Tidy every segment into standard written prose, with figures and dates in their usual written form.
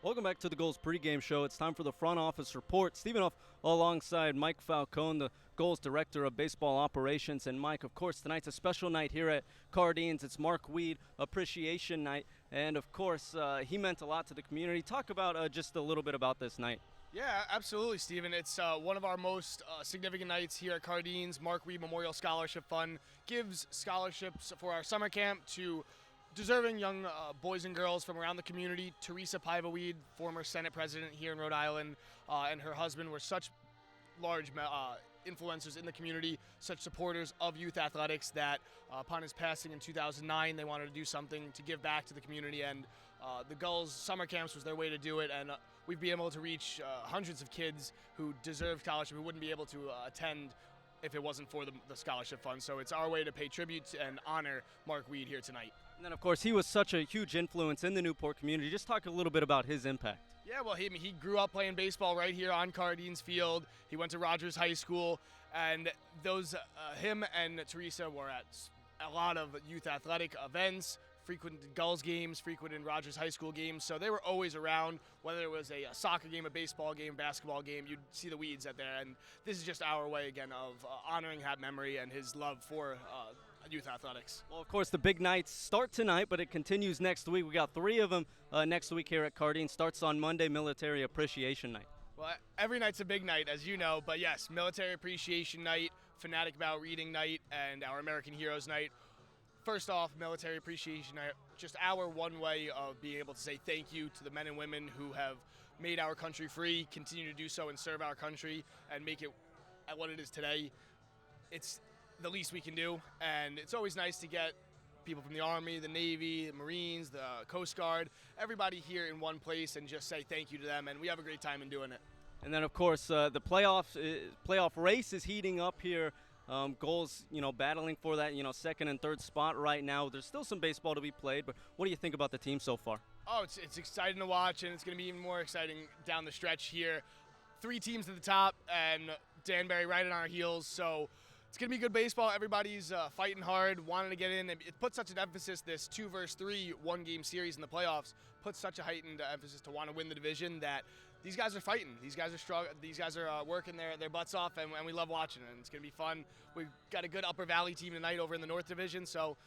Welcome back to the Gulls pregame show. It's time for the front office report. Stephen Huff alongside Mike Falcone, the Gulls director of baseball operations. And Mike, of course, tonight's a special night here at Cardines. It's Mark Weed Appreciation Night. And, of course, he meant a lot to the community. Talk about just a little bit about this night. Yeah, absolutely, Stephen. It's one of our most significant nights here at Cardines. Mark Weed Memorial Scholarship Fund gives scholarships for our summer camp to deserving young boys and girls from around the community. Teresa Paiva-Weed, former Senate president here in Rhode Island, and her husband were such large influencers in the community, such supporters of youth athletics that upon his passing in 2009, they wanted to do something to give back to the community, and the Gulls summer camps was their way to do it, and we've been able to reach hundreds of kids who deserve scholarship, who wouldn't be able to attend if it wasn't for the scholarship fund. So it's our way to pay tribute and honor Mark Weed here tonight. And then, of course, he was such a huge influence in the Newport community. Just talk a little bit about his impact. Yeah, well, he grew up playing baseball right here on Cardines Field. He went to Rogers High School, and him and Teresa were at a lot of youth athletic events, frequented Gulls games, frequented Rogers High School games, so they were always around, whether it was a soccer game, a baseball game, basketball game, you'd see the Weeds out there, and this is just our way, again, of honoring that memory and his love for youth athletics. Well, of course, the big nights start tonight, but it continues next week. We got 3 of them next week here at Cardines. Starts on Monday, Military Appreciation Night. Well, every night's a big night, as you know, but yes, Military Appreciation Night, Fanatic About Reading Night, and our American Heroes Night. First off, Military Appreciation Night, just our one way of being able to say thank you to the men and women who have made our country free, continue to do so and serve our country and make it at what it is today. It's the least we can do, and it's always nice to get people from the Army, the Navy, the Marines, the Coast Guard, everybody here in one place and just say thank you to them, and we have a great time in doing it. And then, of course, the playoff race is heating up here. Gulls, battling for that, second and third spot right now. There's still some baseball to be played, but what do you think about the team so far? Oh, it's exciting to watch, and it's going to be even more exciting down the stretch here. 3 teams at the top, and Danbury right on our heels, so it's going to be good baseball. Everybody's fighting hard, wanting to get in. It puts such an emphasis, this 2 versus 3 one-game series in the playoffs, puts such a heightened emphasis to want to win the division that these guys are fighting. These guys are strong. These guys are working their butts off, and we love watching it. And it's going to be fun. We've got a good Upper Valley team tonight over in the North Division, so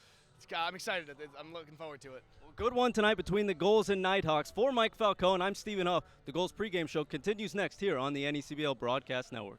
I'm excited. I'm looking forward to it. Well, good one tonight between the Gulls and Nighthawks. For Mike Falcone, I'm Stephen Huff. The Gulls pregame show continues next here on the NECBL Broadcast Network.